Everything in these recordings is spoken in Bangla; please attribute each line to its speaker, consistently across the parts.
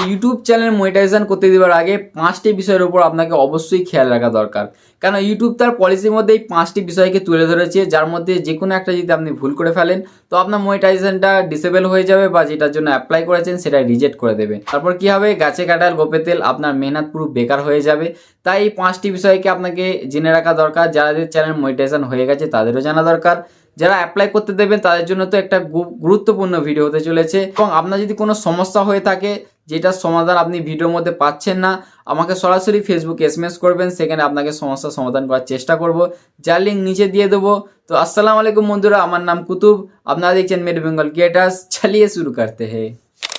Speaker 1: ইউটিউব চ্যানেল মনিটাইজেশন করতে দেওয়ার আগে 5টি বিষয়ের উপর আপনাকে অবশ্যই খেয়াল রাখা দরকার। কারণ ইউটিউব তার পলিসির মধ্যে এই 5টি বিষয়কে তুলে ধরেছে, যার মধ্যে যে কোনো একটা যদি আপনি ভুল করে ফেলেন তো আপনার মনিটাইজেশনটা ডিসেবল হয়ে যাবে বা যেটার জন্য অ্যাপ্লাই করেছেন সেটা রিজেক্ট করে দেবে। তারপর কি হবে, গাছে কাঁঠাল গোপে তেল, আপনার মেহনত পুরো বেকার হয়ে যাবে। তাই এই 5টি বিষয়কে আপনাকে জেনে রাখা দরকার। যাদের চ্যানেল মনিটাইজেশন হয়ে গেছে তাদেরও জানা দরকার, যারা অ্যাপ্লাই করতে দেবেন তাদের জন্য তো একটা গুরুত্বপূর্ণ ভিডিও হতে চলেছে। এবং আপনার যদি কোনো সমস্যা হয়ে থাকে যেটার সমাধান আপনি ভিডিওর মধ্যে পাচ্ছেন না, আমাকে সরাসরি ফেসবুকে এসএমএস করবেন, সেখানে আপনাকে সমস্যার সমাধান করার চেষ্টা করব, যার লিঙ্ক নিচে দিয়ে দেবো। তো আসসালামু আলাইকুম বন্ধুরা, আমার নাম কুতুব, আপনারা দেখছেন মেড বেঙ্গল ক্রিয়েটার্স। চালিয়ে শুরু করতে हैं।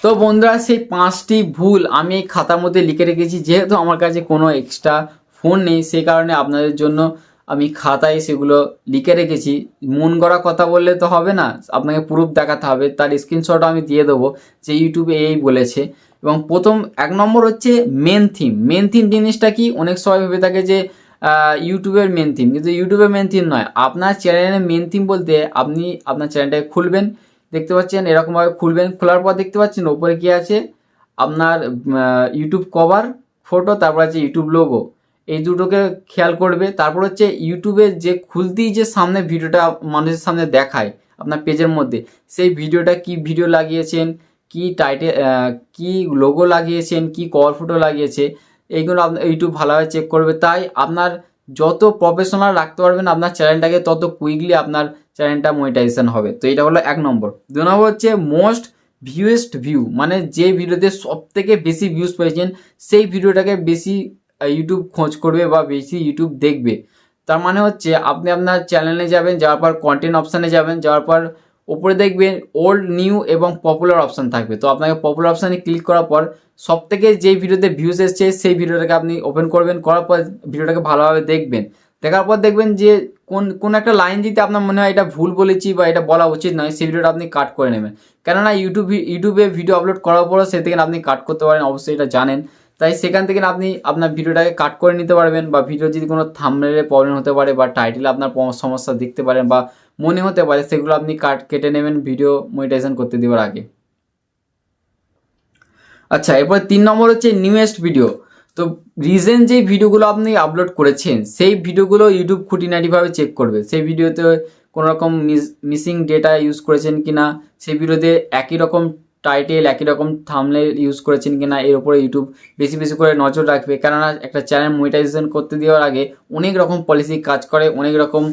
Speaker 1: তো বন্ধুরা, সেই 5টি ভুল আমি এই খাতার মধ্যে লিখে রেখেছি। যেহেতু আমার কাছে কোনো এক্সট্রা ফোন নেই, সেই কারণে আপনাদের জন্য আমি খাতায় সেগুলো লিখে রেখেছি। মন গড়া কথা বললে তো হবে না, আপনাকে প্রুফ দেখাতে হবে। তার স্ক্রিনশট আমি দিয়ে দেবো যে ইউটিউবে এই বলেছে। এবং প্রথম 1 নম্বর হচ্ছে মেন থিম। মেন থিম জিনিসটা কি, অনেক সময় ভেবে থাকে যে ইউটিউবের মেন থিম, কিন্তু ইউটিউবের মেন থিম নয়। আপনার চ্যানেলের মেন থিম বলতে আপনি আপনার চ্যানেলটাকে খুলবেন, দেখতে পাচ্ছেন এরকমভাবে খুলবেন। খোলার পর দেখতে পাচ্ছেন ওপরে কি আছে, আপনার ইউটিউব কভার ফটো, তারপর আছে ইউটিউব লোগো। এই দুটোকে খেয়াল করবে। তারপর হচ্ছে ইউটিউবে যে খুলতেই যে সামনে ভিডিওটা মানুষের সামনে দেখায় আপনার পেজের মধ্যে, সেই ভিডিওটা কি ভিডিও লাগিয়েছেন, কি টাইটেল, কি লোগো লাগিয়েছেন, কি কভার ফটো লাগিয়েছে, এইগুলো আপনার ইউটিউব ভালোভাবে চেক করবে। তাই আপনার যত প্রফেশনাল রাখতে পারবেন আপনার চ্যানেলটাকে, তত কুইকলি আপনার চ্যানেলটা মনিটাইজেশন হবে। তো এটা হলো 1 নম্বর। 2 নম্বর হচ্ছে মোস্ট ভিউয়েস্ট ভিউ, মানে যে ভিডিওতে সব থেকে বেশি ভিউজ পেয়েছেন সেই ভিডিওটাকে বেশি ইউটিউব খোঁজ করবে বা বেশি ইউটিউব দেখবে। তার মানে হচ্ছে আপনি আপনার চ্যানেলে যাবেন, যাওয়ার পর কন্টেন্ট অপশানে যাবেন, যাওয়ার পর ওপরে দেখবেন ওল্ড, নিউ এবং পপুলার অপশান থাকবে। তো আপনাকে পপুলার অপশানে ক্লিক করার পর সব থেকে যেই ভিডিওতে ভিউজ এসছে সেই ভিডিওটাকে আপনি ওপেন করবেন, করার পর ভিডিওটাকে ভালোভাবে দেখবেন। দেখার পর দেখবেন যে কোন একটা লাইন দিতে আপনার মনে হয় এটা ভুল বলেছি বা এটা বলা উচিত নয়, সেই ভিডিওটা আপনি কাট করে নেবেন। কেননা ইউটিউবে ভিডিও আপলোড করার পরও সে থেকে আপনি কাট করতে পারেন, অবশ্যই এটা জানেন। তাই সেখান থেকে আপনি আপনার ভিডিওটাকে কাট করে নিতে পারবেন। বা ভিডিও যদি কোনো থাম্বনেলে প্রবলেম হতে পারে বা টাইটেলে আপনার সমস্যা দেখতে পারেন বা মনে হতে পারে, সেগুলো আপনি কেটে নেবেন ভিডিও মনিটাইজেশন করতে দেওয়ার আগে। আচ্ছা, এরপর 3 নম্বর হচ্ছে নিউয়েস্ট ভিডিও। তো রিসেন্ট যে ভিডিওগুলো আপনি আপলোড করেছেন সেই ভিডিওগুলো ইউটিউব খুঁটিনাটিভাবে চেক করবে। সেই ভিডিওতে কোনো রকম মিসিং ডেটা ইউজ করেছেন কিনা, সেই ভিডিওতে একই রকম টাইটেল একই রকম থাম্বনেল ইউজ করেছেন কিনা, এর উপরে ইউটিউব বেশি বেশি করে নজর রাখবে। কেননা একটা চ্যানেল মনিটাইজেশন করতে দেওয়ার আগে অনেক রকম পলিসি কাজ করে, অনেক রকম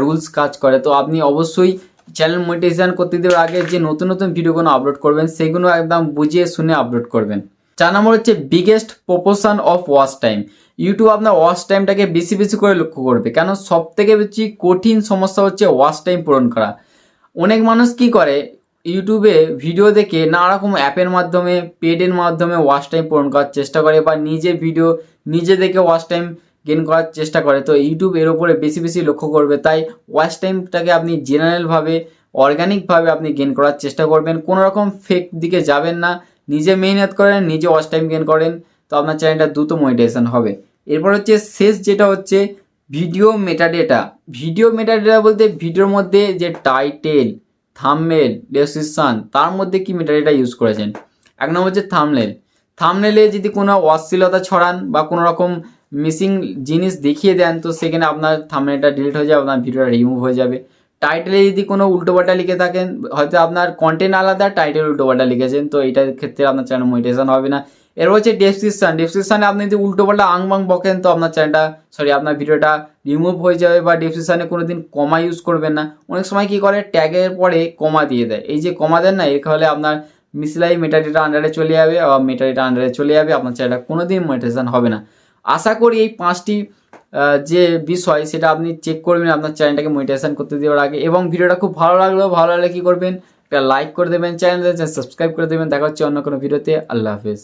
Speaker 1: রুলস কাজ করে। তো আপনি অবশ্যই চ্যানেল মনিটাইজেশন করতে দেওয়ার আগে যে নতুন নতুন ভিডিওগুলো আপলোড করবেন সেগুলো একদম বুঝিয়ে শুনে আপলোড করবেন। 4 নম্বর হচ্ছে biggest proportion of watch time. YouTube আপনার ওয়াচ টাইমটাকে বেশি বেশি করে লক্ষ্য করবে, কেন সব থেকে বেশি কঠিন সমস্যা হচ্ছে ওয়াচ টাইম পূরণ করা। অনেক মানুষ কি করে, ইউটিউবে ভিডিও দেখে নানা রকম অ্যাপের মাধ্যমে, পেডের মাধ্যমে ওয়াচ টাইম পূরণ করার চেষ্টা করে বা নিজে ভিডিও নিজে দেখে ওয়াচ টাইম গেন করার চেষ্টা করে। তো ইউটিউব এর উপরে বেশি বেশি লক্ষ্য করবে। তাই ওয়াচ টাইমটাকে আপনি জেনারেলভাবে, অর্গানিকভাবে আপনি গেন করার চেষ্টা করবেন। কোনো রকম ফেক দিকে যাবেন না, নিজে মেহনত করেন, নিজে ওয়াচ টাইম গেন করেন, তো আপনার চ্যানেলটা দ্রুত মনিটাইজেশন হবে। এরপর হচ্ছে শেষ, যেটা হচ্ছে ভিডিও মেটাডেটা। ভিডিও মেটাডেটা বলতে ভিডিওর মধ্যে যে টাইটেল, থাম্বনেল, ডেসক্রিপশন, তার মধ্যে কি মেটাডেটা ইউজ করেছেন। 1 নম্বর হচ্ছে থাম্বনেল। থাম্বনেলে যদি কোনো অশ্লীলতা ছড়ান বা কোনো রকম মিসিং জিনিস দেখিয়ে দেন, তো সেখানে আপনার থাম্বনেলটা ডিলিট হয়ে যাবে, আপনার ভিডিওটা রিমুভ হয়ে যাবে। টাইটেলে যদি কোনো উল্টোপাল্টা লিখে থাকেন, হয়তো আপনার কন্টেন্ট আলাদা, টাইটেল উল্টোপাল্টা লিখেছেন, তো এইটার ক্ষেত্রে আপনার চ্যানেল মনিটাইজেশন হবে না। এর হচ্ছে ডেসক্রিপশানে আপনি যদি উল্টোপাল্টা আংবাং বকেন, তো আপনার চ্যানেলটা আপনার ভিডিওটা রিমুভ হয়ে যাবে। বা ডেসক্রিপশানে কোনো দিন কমা ইউজ করবেন না। অনেক সময় কী করে, ট্যাগের পরে কমা দিয়ে দেয়। এই যে কমা দেন না, এর ফলে আপনার মিসলাই মেটাডেটা আন্ডারে চলে যাবে, আবার মেটাডেটা আন্ডারে চলে যাবে, আপনার চ্যানেলটা কোনো দিন মনিটাইজেশন হবে না। আশা করি এই 5টি যে বিষয় সেটা আপনি চেক করবেন আপনার চ্যানেলটাকে মনিটাইজেশন করতে দেওয়ার আগে। এবং ভিডিওটা খুব ভালো লাগলে কী করবেন, একটা লাইক করে দেবেন, চ্যানেলটা সাবস্ক্রাইব করে দেবেন। দেখা হচ্ছে অন্য কোনো ভিডিওতে। আল্লাহ হাফেজ।